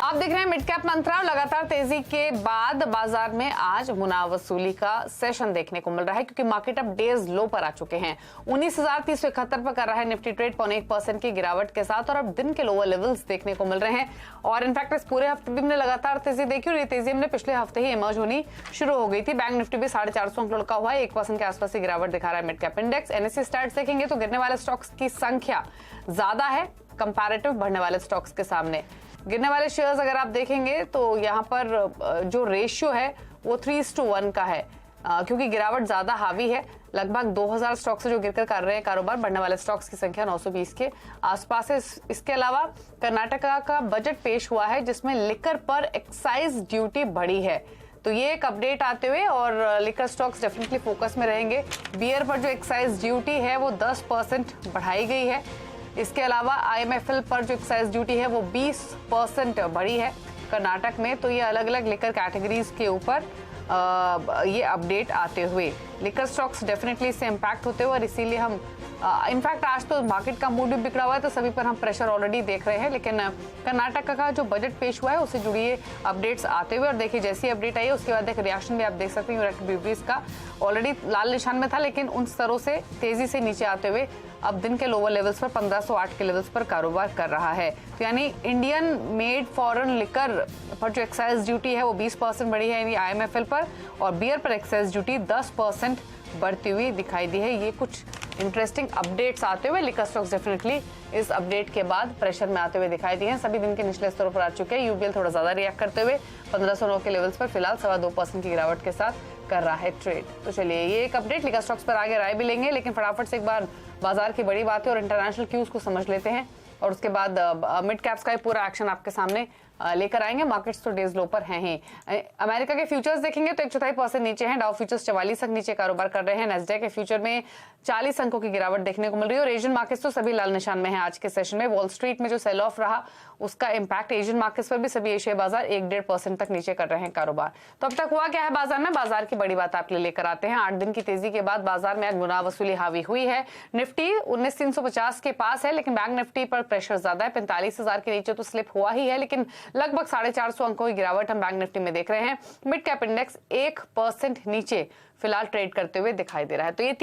आप देख रहे हैं मिड कैप मंत्रा। लगातार तेजी के बाद बाजार में आज मुनाफ वसूली का सेशन देखने को मिल रहा है, क्योंकि मार्केट अब डेज लो पर आ चुके हैं। 19,371 पर कर रहा है निफ्टी ट्रेड 0.1% की गिरावट के साथ, और अब दिन के लोअर लेवल्स देखने को मिल रहे हैं। और इनफैक्ट इस पूरे हफ्ते भी हमने लगातार तेजी देखी, और ये तेजी हमने पिछले हफ्ते ही इमर्ज होनी शुरू हो गई थी। बैंक निफ्टी भी 450 अंक लुढ़का हुआ है, 1% के आसपास की गिरावट दिखा रहा है mid cap index. NSC stats देखेंगे तो गिरने वाले स्टॉक्स की संख्या ज्यादा है कंपैरेटिव बढ़ने वाले स्टॉक्स के सामने। गिरने वाले शेयर्स अगर आप देखेंगे तो यहाँ पर जो रेशियो है वो 3:1 का है, क्योंकि गिरावट ज्यादा हावी है। लगभग 2000 स्टॉक्स जो गिरकर कर रहे हैं कारोबार, बढ़ने वाले स्टॉक्स की संख्या 920 के आसपास है। इसके अलावा कर्नाटका का बजट पेश हुआ है, जिसमें लिकर पर एक्साइज ड्यूटी बढ़ी है, तो ये एक अपडेट आते हुए और लिकर स्टॉक्स डेफिनेटली फोकस में रहेंगे। बियर पर जो एक्साइज ड्यूटी है वो 10% बढ़ाई गई है। इसके अलावा आईएमएफएल पर जो एक्साइज ड्यूटी है वो 20% बढ़ी है कर्नाटक में। तो ये अलग अलग लिकर कैटेगरीज के ऊपर ये अपडेट आते हुए लिकर स्टॉक्स डेफिनेटली इससे इम्पैक्ट होते हुए, और इसीलिए हम इनफैक्ट आज तो मार्केट का मूड भी बिगड़ा हुआ है, तो सभी पर हम प्रेशर ऑलरेडी देख रहे हैं। लेकिन कर्नाटक का जो बजट पेश हुआ है उससे जुड़ी अपडेट्स आते हुए, और देखिए जैसी अपडेट आई है उसके बाद एक रिएक्शन भी आप देख सकते हैं। ब्यूटीज का ऑलरेडी लाल निशान में था, लेकिन उन स्तरों से तेजी से नीचे आते हुए अब दिन के लोअर लेवल्स पर 1508 के लेवल्स पर कारोबार कर रहा है। तो यानी इंडियन मेड फॉरेन लिकर पर जो एक्साइज ड्यूटी है वो 20% बढ़ी है यानी आईएमएफएल पर, और बियर पर एक्साइज ड्यूटी 10% बढ़ती हुई दिखाई दी है। ये कुछ इंटरेस्टिंग अपडेट्स आते हुए लिकर स्टॉक्स डेफिनेटली इस अपडेट के बाद प्रेशर में आते हुए दिखाई दिए हैं। सभी दिन के निचले स्तरों पर आ चुके हैं। यूबीएल थोड़ा ज्यादा रिएक्ट करते हुए 1509 के लेवल्स पर फिलहाल 2.25% की गिरावट के साथ कर रहा है ट्रेड। तो चलिए ये एक अपडेट, लिकर स्टॉक्स पर आगे राय भी लेंगे, लेकिन फटाफट से एक बार बाजार की बड़ी बातें और इंटरनेशनल क्यूज को समझ लेते हैं, और उसके बाद मिड कैप्स का पूरा एक्शन आपके सामने लेकर आएंगे। मार्केट्स तो डेज लो पर हैं ही। अमेरिका के फ्यूचर्स देखेंगे तो 1/4% नीचे हैं। डाउ फ्यूचर्स 44 अंक नीचे कारोबार कर रहे हैं। नैस्डैक के फ्यूचर में 40 अंकों की गिरावट देखने को मिल रही है, और एशियन मार्केट्स तो सभी लाल निशान में हैं आज के सेशन में। वॉल स्ट्रीट में जो सेल ऑफ रहा उसका इंपैक्ट एशियन मार्केट्स पर भी सभी एशियाई बाजार 1-1.5% तक नीचे कर रहे हैं कारोबार। तो अब तक हुआ क्या है बाजार में, बाजार की बड़ी बात आपके लिए लेकर आते हैं। 8 दिन की तेजी के बाद बाजार में मुनाफ वसूली हावी हुई है। निफ्टी 19,350 के पास है, लेकिन बैंक निफ्टी पर प्रेशर ज्यादा है। 45,000 के नीचे तो स्लिप हुआ ही है, लेकिन लगभग 450 अंकों की गिरावट हम बैंक निफ्टी में देख रहे हैं। मिड कैप इंडेक्स 1% नीचे फिलहाल ट्रेड करते हुए दिखाई दे रहा है। तो ये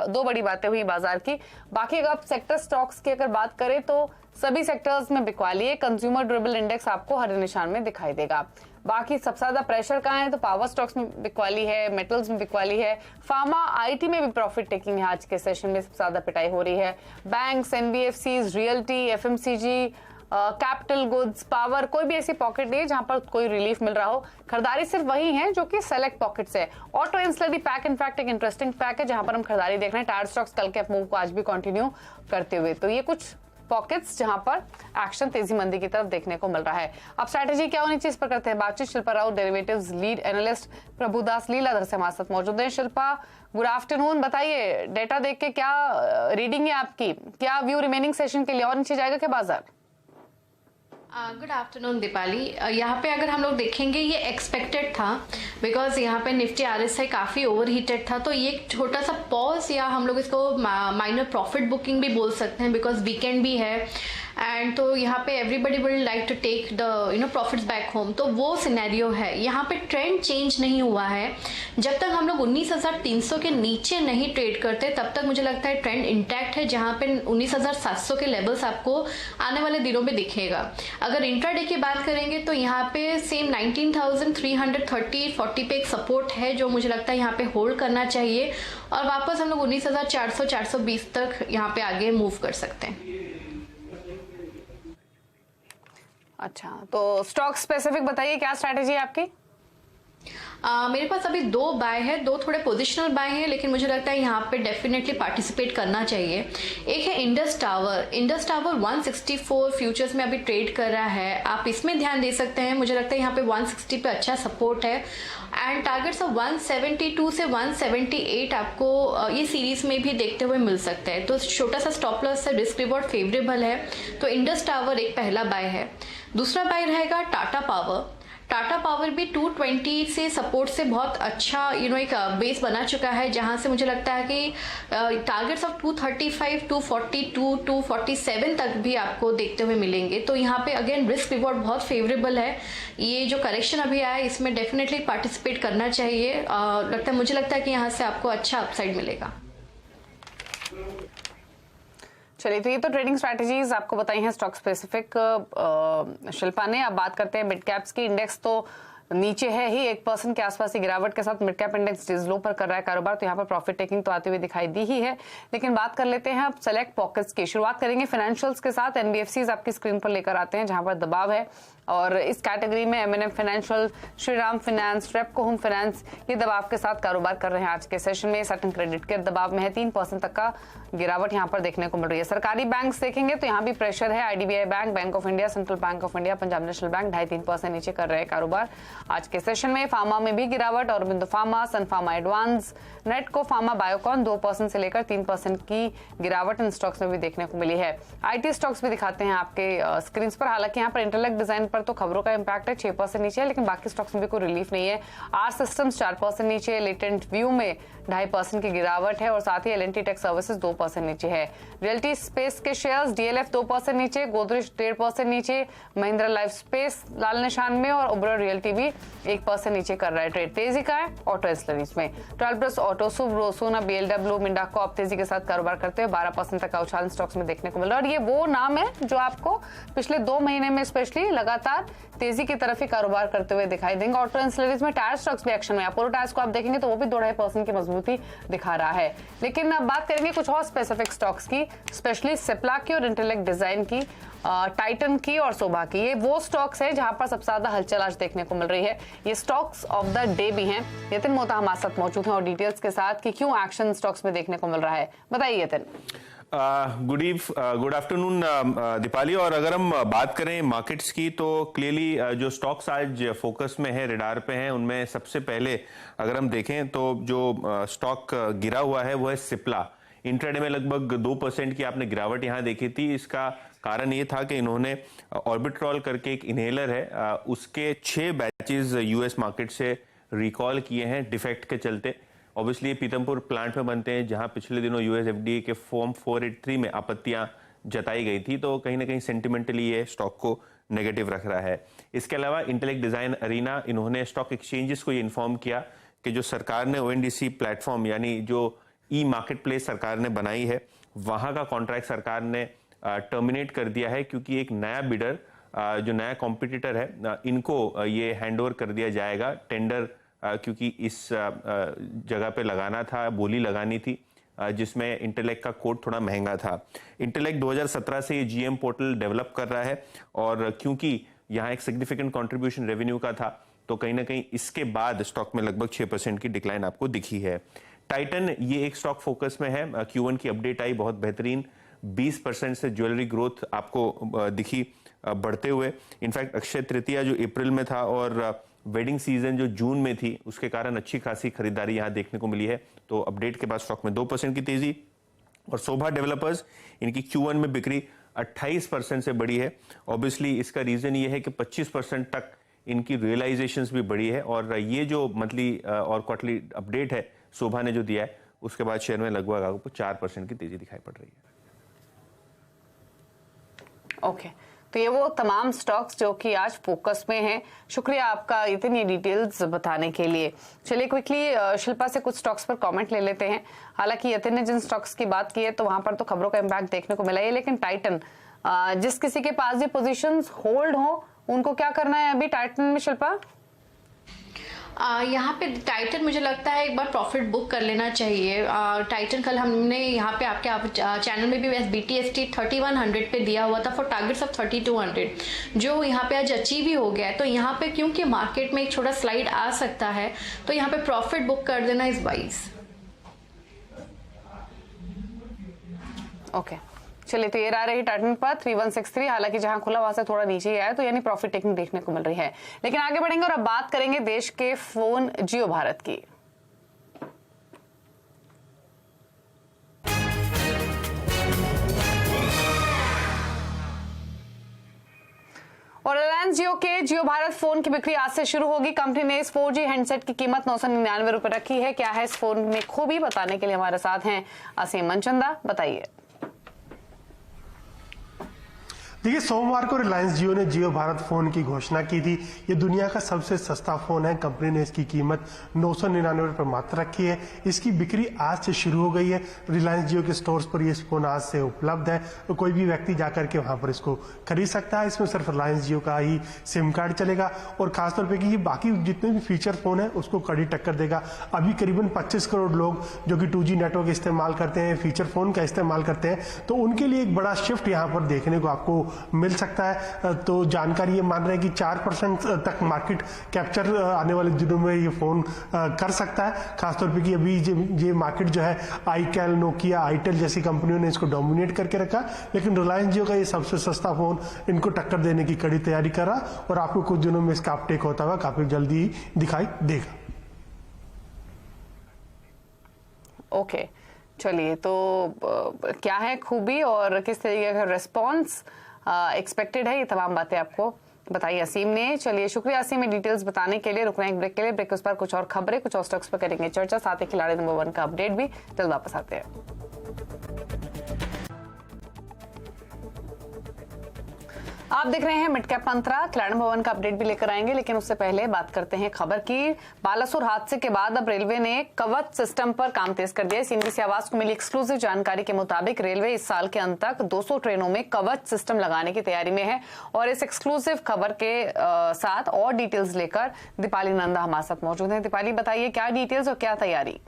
दो बड़ी बातें हुई बाजार की। बाकी अगर आप सेक्टर स्टॉक्स की अगर बात करें तो सभी सेक्टर्स में बिकवाली है। कंज्यूमर ड्यूरेबल इंडेक्स आपको हरे निशान में दिखाई देगा। बाकी सबसे ज्यादा प्रेशर कहाँ है तो पावर स्टॉक्स में बिकवाली है, मेटल्स में बिकवाली है, फार्मा आईटी में भी प्रॉफिट टेकिंग है। आज के सेशन में सबसे ज्यादा पिटाई हो रही है। Banks, NBFCs, realty, FMCG, capital goods, power, कोई भी ऐसी पॉकेट नहीं है जहां पर कोई रिलीफ मिल रहा हो। खरीदारी सिर्फ वही है जो कि सेलेक्ट पॉकेट्स है। ऑटो एंसिलरी पैक इनफैक्ट एक इंटरेस्टिंग पैक है जहां पर हम खरीदारी देख रहे हैं। टायर स्टॉक्स कल के मूव को आज भी कंटिन्यू करते हुए, तो ये कुछ पॉकेट्स जहां पर एक्शन तेजी मंदी की तरफ देखने को मिल रहा है। अब स्ट्रैटेजी क्या होनी चाहिए इस पर करते हैं बातचीत। Shilpa Raut, derivatives lead analyst Prabhudas Liladhar से हमारे साथ मौजूद है। Shilpa, good afternoon. बताइए डेटा देख के क्या रीडिंग है आपकी, क्या व्यू रिमेनिंग सेशन के लिए, और नीचे जाएगा क्या बाजार? Good afternoon Deepali. यहाँ पे अगर हम लोग देखेंगे ये एक्सपेक्टेड था, बिकॉज यहाँ पे निफ्टी आरएसआई काफ़ी ओवर हीटेड था, तो ये एक छोटा सा पॉज या हम लोग इसको माइनर प्रॉफिट बुकिंग भी बोल सकते हैं, बिकॉज वीकेंड भी है एंड तो यहाँ पे everybody will like to take the profits back home, तो वो सिनेरियो है। यहाँ पे ट्रेंड चेंज नहीं हुआ है। जब तक हम लोग 19,300 के नीचे नहीं ट्रेड करते तब तक मुझे लगता है ट्रेंड इंटैक्ट है, जहाँ पे 19,700 के लेवल्स आपको आने वाले दिनों में दिखेगा। अगर इंट्राडे की बात करेंगे तो यहाँ पे सेम 19,330-40 पे एक सपोर्ट है जो मुझे लगता है यहाँ पे होल्ड करना चाहिए, और वापस हम लोग 19,400-420 तक यहाँ पे आगे मूव कर सकते हैं। अच्छा, तो स्टॉक स्पेसिफिक बताइए क्या स्ट्रैटेजी है आपकी? मेरे पास अभी 2 बाय है, 2 थोड़े पोजिशनल बाय हैं, लेकिन मुझे लगता है यहाँ पे डेफिनेटली पार्टिसिपेट करना चाहिए। एक है Indus tower. Indus tower 164 futures में अभी ट्रेड कर रहा है, आप इसमें ध्यान दे सकते हैं। मुझे लगता है यहाँ पे 160 पे अच्छा सपोर्ट है, एंड टारगेट्स ऑफ 172 से 178 आपको ये सीरीज में भी देखते हुए मिल सकता है। तो छोटा सा स्टॉप लॉस से रिस्क रिवॉर्ड फेवरेबल है, तो इंडस टावर एक पहला बाय है। दूसरा बाय रहेगा टाटा पावर। टाटा पावर भी 220 से सपोर्ट से बहुत अच्छा एक बेस बना चुका है, जहां से मुझे लगता है कि टारगेट्स ऑफ 235, 242, 247 तक भी आपको देखते हुए मिलेंगे। तो यहाँ पे अगेन रिस्क रिवॉर्ड बहुत फेवरेबल है। ये जो करेक्शन अभी आया है इसमें डेफिनेटली पार्टिसिपेट करना चाहिए। मुझे लगता है कि यहाँ से आपको अच्छा अपसाइड मिलेगा। चलिए, तो ये तो ट्रेडिंग स्ट्रैटेजीज आपको बताई हैं स्टॉक स्पेसिफिक शिल्पा ने। अब बात करते हैं मिड कैप्स की। इंडेक्स तो नीचे है ही, 1% के आसपास की गिरावट के साथ मिड कैप इंडेक्स डेज लो पर कर रहा है कारोबार। तो यहाँ पर प्रॉफिट टेकिंग तो आते हुए दिखाई दी ही है। लेकिन बात कर लेते हैं अब सेलेक्ट पॉकेट्स की। शुरुआत करेंगे फाइनेंशियल्स के साथ। एनबीएफसीज आपकी स्क्रीन पर लेकर आते हैं जहां पर दबाव है, और इस कैटेगरी में MNM financial, Shriram finance, Repco home finance ये दबाव के साथ कारोबार कर रहे हैं। आज के सेशन में सटन क्रेडिट केयर दबाव में है, 3% तक का गिरावट यहाँ पर देखने को मिल रही है। सरकारी बैंक्स देखेंगे तो यहाँ भी प्रेशर है। IDBI bank, bank of India, central bank of India, Punjab national bank 2.5-3% नीचे कर रहे हैं कारोबार आज के सेशन में। फार्मा में भी गिरावट, और बिंदु फार्मा, सन फार्मा एडवांस, नेटको फार्मा, बायोकॉन 2% से लेकर 3% की गिरावट इन स्टॉक्स में भी देखने को मिली है। आईटी स्टॉक्स भी दिखाते हैं आपके स्क्रीन पर। हालांकि यहाँ पर इंटेलेक्ट डिजाइन पर तो खबरों का इंपैक्ट है, 6% नीचे है, लेकिन बाकी स्टॉक्स में भी कोई रिलीफ नहीं है। आर सिस्टम्स 4% नीचे, लेटेंट व्यू में 2.5% की गिरावट है, और साथ ही एल&टी टेक सर्विसेज 2% नीचे है। रियल्टी स्पेस के शेयर्स डीएलएफ 2% नीचे, गोदरेज 1.5% नीचे, महिंद्रा लाइफ स्पेस लाल निशान में, और उबरर रियल्टी भी 1% नीचे कर रहा है ट्रेड। तेजी का है ऑटो एंसिलरीज में। 12+ ऑटो, सुब्रो, सोना, बीएलडब्ल्यू, मिंडाको आप तेजी के साथ कारोबार करते हुए 12% तक का उछाल स्टॉक्स में देखने को मिल रहा है। और ये वो नाम है जो आपको पिछले 2 महीने में स्पेशली लगातार तेजी की तरफ ही कारोबार करते हुए दिखाई देंगे। ऑटो एंसिलरीज में टायर स्टॉक्स भी एक्शन में। अपोलो टायर्स को आप देखेंगे तो वो भी 2.5% की मजबूती दिखा रहा है। लेकिन अब बात करेंगे कुछ और स्पेसिफिक स्टॉक्स की, स्पेशली सिप्ला की और इंटेलेक्ट डिजाइन की, टाइटन की और सोभा की। ये वो स्टॉक्स है जहां पर सबसे ज्यादा हलचल आज देखने को मिल रही है। ये स्टॉक्स ऑफ द डे भी हैं। यतिन मोहता हमारे साथ मौजूद हैं और डिटेल्स के साथ कि क्यों एक्शन स्टॉक्स में देखने को मिल रहा है। बताइए यतिन। Good afternoon Deepali. और अगर हम बात करें मार्केट्स की तो क्लियरली जो स्टॉक्स आज फोकस में है, रडार पे हैं, उनमें सबसे पहले अगर हम देखें तो जो स्टॉक गिरा हुआ है वो है सिप्ला। इंट्राडे में लगभग 2% की आपने गिरावट यहाँ देखी थी। इसका कारण ये था कि इन्होंने ऑर्बिट्रॉल करके एक इनहेलर है, उसके 6 बैचेस यूएस मार्केट से रिकॉल किए हैं डिफेक्ट के चलते। ऑब्वियसली ये पीतमपुर प्लांट में बनते हैं जहां पिछले दिनों यूएस एफडीए के फॉर्म 483 में आपत्तियां जताई गई थी, तो कहीं ना कहीं सेंटिमेंटली ये स्टॉक को नेगेटिव रख रहा है। इसके अलावा इंटेलेक्ट डिजाइन अरीना, इन्होंने स्टॉक एक्सचेंजेस को ये इन्फॉर्म किया कि जो सरकार ने ओएनडीसी प्लेटफॉर्म यानी जो ई मार्केट प्लेस सरकार ने बनाई है, वहां का कॉन्ट्रैक्ट सरकार ने टर्मिनेट कर दिया है, क्योंकि एक नया बिडर जो नया कॉम्पिटिटर है इनको ये हैंडओवर कर दिया जाएगा टेंडर, क्योंकि इस जगह पे लगाना था, बोली लगानी थी, जिसमें इंटेलेक्ट का कोड थोड़ा महंगा था। इंटेलेक्ट 2017 से ये जीएम पोर्टल डेवलप कर रहा है, और क्योंकि यहाँ एक सिग्निफिकेंट कंट्रीब्यूशन रेवेन्यू का था, तो कहीं ना कहीं इसके बाद स्टॉक में लगभग 6% की डिक्लाइन आपको दिखी है। टाइटन ये एक स्टॉक फोकस में है। Q1 की अपडेट आई बहुत बेहतरीन, 20% से ज्वेलरी ग्रोथ आपको दिखी बढ़ते हुए। इनफैक्ट अक्षय तृतीया जो अप्रैल में था और वेडिंग सीजन जो जून में थी, उसके कारण अच्छी खासी खरीदारी यहां देखने को मिली है। तो अपडेट के बाद स्टॉक में 2% की तेजी। और शोभा डेवलपर्स, इनकी Q1 में बिक्री 28% से बढ़ी है। ऑब्वियसली इसका रीजन ये है कि 25% तक इनकी रियलाइजेशंस भी बढ़ी है, और ये जो मंथली और क्वार्टरली अपडेट है शोभा ने जो दिया है, उसके बाद शेयर में लगभग आपको 4% की तेजी दिखाई पड़ रही है। ओके, तो ये वो तमाम स्टॉक्स जो कि आज फोकस में हैं। शुक्रिया आपका इतनी डिटेल्स बताने के लिए। चलिए क्विकली शिल्पा से कुछ स्टॉक्स पर कमेंट ले लेते हैं। हालांकि यतिन ने जिन स्टॉक्स की बात की है तो वहां पर तो खबरों का इम्पैक्ट देखने को मिला है, लेकिन टाइटन, जिस किसी के पास भी पोजीशंस होल्ड हो उनको क्या करना है अभी टाइटन में शिल्पा? यहाँ पे टाइटन मुझे लगता है एक बार प्रॉफिट बुक कर लेना चाहिए। टाइटन कल हमने यहाँ पे आपके चैनल में भी BTST 3100 पे दिया हुआ था फॉर टारगेट्स ऑफ 3200, जो यहाँ पे आज अचीव ही हो गया है। तो यहाँ पे क्योंकि मार्केट में एक छोटा स्लाइड आ सकता है, तो यहाँ पे प्रॉफिट बुक कर देना इस वाइज। ओके, चलिए तो ये रहा रही टाइटन पर 3163। हालांकि जहां खुला वहां से थोड़ा नीचे ही आया, तो यानी प्रॉफिट टेकिंग देखने को मिल रही है। लेकिन आगे बढ़ेंगे और अब बात करेंगे देश के फोन जियो भारत की। और रिलायंस जियो के जियो भारत फोन की बिक्री आज से शुरू होगी। कंपनी ने इस 4G हैंडसेट की कीमत 999 रुपए रखी है। क्या है इस फोन में खूबी, बताने के लिए हमारे साथ हैं असीम मनचंदा। बताइए। देखिए, सोमवार को रिलायंस जियो ने जियो भारत फोन की घोषणा की थी। ये दुनिया का सबसे सस्ता फोन है। कंपनी ने इसकी कीमत 999 रुपए मात्र रखी है। इसकी बिक्री आज से शुरू हो गई है। रिलायंस जियो के स्टोर्स पर ये फोन आज से उपलब्ध है, तो कोई भी व्यक्ति जाकर के वहां पर इसको खरीद सकता है। इसमें सिर्फ रिलायंस जियो का ही सिम कार्ड चलेगा और खासतौर पर कि ये बाकी जितने भी फीचर फोन है उसको कड़ी टक्कर देगा। अभी करीबन 25 करोड़ लोग जो कि 2G नेटवर्क इस्तेमाल करते हैं, फीचर फोन का इस्तेमाल करते हैं, तो उनके लिए एक बड़ा शिफ्ट यहाँ पर देखने को आपको मिल सकता है। तो जानकारी ये मान रहे हैं कि 4% तक मार्केट कैप्चर आने वाले दिनों में ये फोन कर सकता है। खासतौर पे कि अभी ये मार्केट जो है आईकैल, नोकिया, आईटेल जैसी कंपनियों ने इसको डोमिनेट करके रखा, लेकिन रिलायंस जियो का ये सबसे सस्ता फोन इनको टक्कर देने की कड़ी तैयारी कर रहा और आपको कुछ दिनों में इसका अपटेक होता हुआ काफी जल्दी दिखाई देगा। ओके, चलिए, तो क्या है खूबी और किस तरीके का रिस्पॉन्स एक्सपेक्टेड है, ये तमाम बातें आपको बताइए असीम ने। चलिए, शुक्रिया असीम में डिटेल्स बताने के लिए। रुक रहे हैं एक ब्रेक के लिए। ब्रेक के उस पर कुछ और खबरें, कुछ और स्टॉक्स पर करेंगे चर्चा, साथ ही खिलाड़ी नंबर 1 का अपडेट भी। जल्द वापस आते हैं। आप देख रहे हैं मिड कैप मंत्रा। खिलाड़ी नंबर 1 का अपडेट भी लेकर आएंगे, लेकिन उससे पहले बात करते हैं खबर की। बालासुर हादसे के बाद अब रेलवे ने कवच सिस्टम पर काम तेज कर दिया है। सीएनबीसी आवाज को मिली एक्सक्लूसिव जानकारी के मुताबिक रेलवे इस साल के अंत तक 200 ट्रेनों में कवच सिस्टम लगाने की तैयारी में है। और इस एक्सक्लूसिव खबर के साथ और डिटेल्स लेकर दीपाली नंदा हमारे साथ मौजूद है। दीपाली, बताइए क्या डिटेल्स और क्या तैयारी।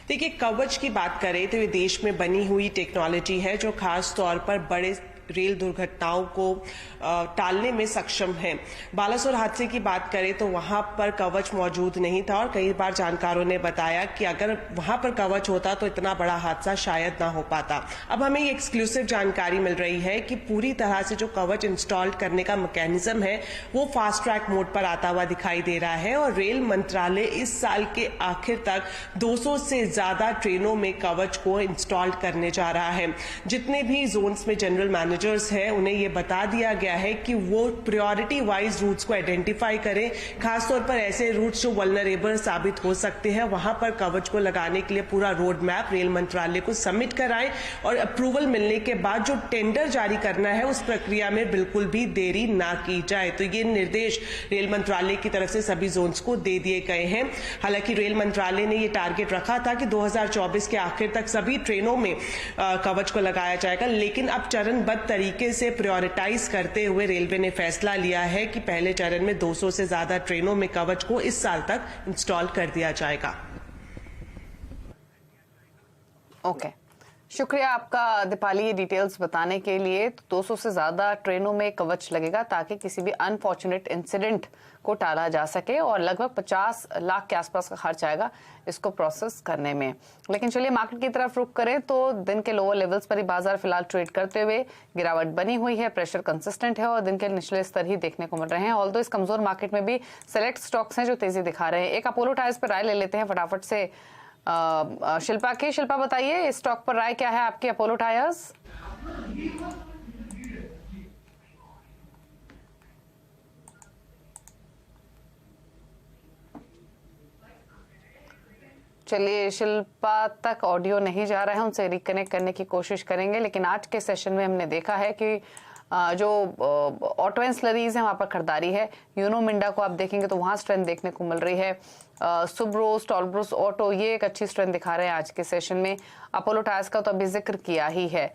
देखिए, कवच की बात करें तो ये देश में बनी हुई टेक्नोलॉजी है जो खास तौर पर बड़े रेल दुर्घटनाओं को टालने में सक्षम है। बालासुर हादसे की बात करें तो वहां पर कवच मौजूद नहीं था और कई बार जानकारों ने बताया कि अगर वहां पर कवच होता तो इतना बड़ा हादसा शायद ना हो पाता। अब हमें ये एक्सक्लूसिव जानकारी मिल रही है कि पूरी तरह से जो कवच इंस्टॉल करने का मैकेनिज्म है वो फास्ट ट्रैक मोड पर आता हुआ दिखाई दे रहा है और रेल मंत्रालय इस साल के आखिर तक 200 से ज्यादा ट्रेनों में कवच को इंस्टॉल करने जा रहा है। जितने भी जोन्स में जनरल मैनेजर्स हैं उन्हें यह बता दिया गया है कि वो प्रायोरिटी वाइज रूट्स को आइडेंटिफाई करें। खासतौर पर ऐसे रूट्स जो वल्नरेबल साबित हो सकते हैं, वहां पर कवच को लगाने के लिए पूरा रोड मैप रेल मंत्रालय को सबमिट कराएं और अप्रूवल मिलने के बाद जो टेंडर जारी करना है उस प्रक्रिया में बिल्कुल भी देरी ना की जाए। तो ये निर्देश रेल मंत्रालय की तरफ से सभी जोन्स को दे दिए गए हैं। हालांकि रेल मंत्रालय ने ये टारगेट रखा था कि 2024 के आखिर तक सभी ट्रेनों में कवच को लगाया जाएगा, लेकिन अब चरणबद्ध तरीके से प्रायोरिटाइज करते हुए रेलवे ने फैसला लिया है कि पहले चरण में 200 से ज्यादा ट्रेनों में कवच को इस साल तक इंस्टॉल कर दिया जाएगा। ओके, शुक्रिया आपका दीपाली ये डिटेल्स बताने के लिए। 200 से ज्यादा ट्रेनों में कवच लगेगा ताकि किसी भी अनफॉर्चुनेट इंसिडेंट को टाला जा सके और लगभग 50 लाख के आसपास का खर्च आएगा इसको प्रोसेस करने में। लेकिन चलिए मार्केट की तरफ रुख करें तो दिन के लोअर लेवल्स पर ही बाजार फिलहाल ट्रेड करते हुए गिरावट बनी हुई है। प्रेशर कंसिस्टेंट है और दिन के निचले स्तर ही देखने को मिल रहे हैं। ऑल्दो इस कमजोर मार्केट में भी सेलेक्ट स्टॉक्स हैं जो तेजी दिखा रहे हैं। एक अपोलो टायर्स पर राय ले लेते हैं फटाफट से शिल्पा की। शिल्पा, बताइए इस स्टॉक पर राय क्या है आपकी अपोलो टायर्स। चलिए, शिल्पा तक ऑडियो नहीं जा रहा है, उनसे रिकनेक्ट करने की कोशिश करेंगे। लेकिन आज के सेशन में हमने देखा है कि जो ऑटो एंसिलरीज है वहां पर खरीदारी है। यूनो मिंडा को आप देखेंगे तो वहां स्ट्रेंथ देखने को मिल रही है। सुब्रोस, टॉलब्रुस ऑटो ये एक अच्छी स्ट्रेंथ दिखा रहे हैं आज के सेशन में। अपोलो टायर्स का तो अभी जिक्र किया ही है।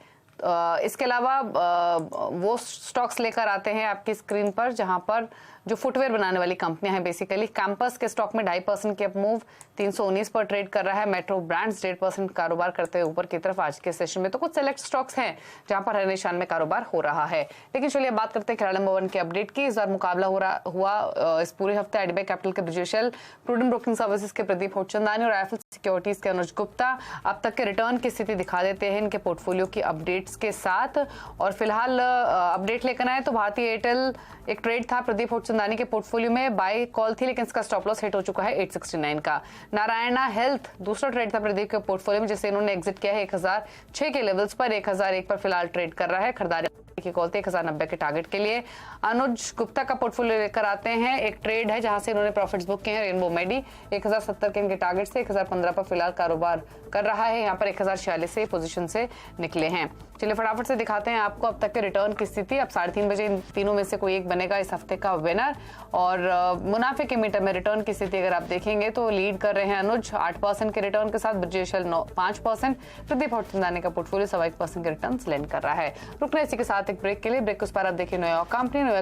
इसके अलावा वो स्टॉक्स लेकर आते हैं आपकी स्क्रीन पर जहां पर जो फुटवेयर बनाने वाली कंपनियां हैं बेसिकली। कैंपस के स्टॉक में 2.5% की अप मूव 319 पर ट्रेड कर रहा है। मेट्रो ब्रांड्स 1.5% कारोबार करते हुए ऊपर की तरफ आज के सेशन में। तो कुछ सेलेक्ट स्टॉक्स हैं जहां पर हर निशान में कारोबार हो रहा है। लेकिन चलिए बात करते हैं खिलाड़ी नंबर 1 के अपडेट की। इस बार मुकाबला हुआ इस पूरे हफ्ते आईडीबीआई कैपिटल के ब्रिजेशल, प्रूडेंट ब्रोकिंग सर्विसेज के प्रदीप होचंदानी और आईएफएल सिक्योरिटीज के अनुज गुप्ता अब तक के रिटर्न की स्थिति दिखा देते हैं। इनके पोर्टफोलियो की अपडेट अपडेट्स के साथ। और फिलहाल अपडेट लेकर आए तो भारतीय एयरटेल एक ट्रेड था प्रदीप होटचंदानी के पोर्टफोलियो में, बाय कॉल थी लेकिन इसका स्टॉप लॉस हिट हो चुका है 869 का। नारायणा हेल्थ दूसरा ट्रेड था प्रदीप के पोर्टफोलियो में, जिसे इन्होंने एग्जिट किया है 1006 के लेवल्स पर, 1001 पर फिलहाल ट्रेड कर रहा है। खरीदारी की कॉल थी 1090 के टारगेट के लिए। अनुज गुप्ता का पोर्टफोलियो लेकर आते हैं, एक ट्रेड है जहां से इन्होंने प्रॉफिट्स बुक किए हैं रेनबो मेडी, 1070 के इनके टारगेट से 1015 पर फिलहाल कारोबार कर रहा है। यहाँ पर 1046 से पोजीशन से निकले हैं। चलिए फटाफट से दिखाते हैं आपको अब तक के रिटर्न की स्थिति। अब 3:30 बजे इन तीनों में से कोई एक बनेगा इस हफ्ते का विनर। और मुनाफे के मीटर में रिटर्न की स्थिति अगर आप देखेंगे तो लीड कर रहे हैं अनुज 8% के रिटर्न के साथ, ब्रजेश 5%, प्रदीप होटचंदानी का पोर्टफोलियो 1% के रिटर्न लैंड कर रहा है। रुकना इसी के साथ एक ब्रेक के लिए। ब्रेक उस पर आप देखिए न्यूयॉर्क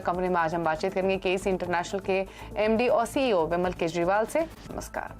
कंपनी में आज हम बातचीत करेंगे केसी इंटरनेशनल के एमडी और सीईओ विमल केजरीवाल से। नमस्कार।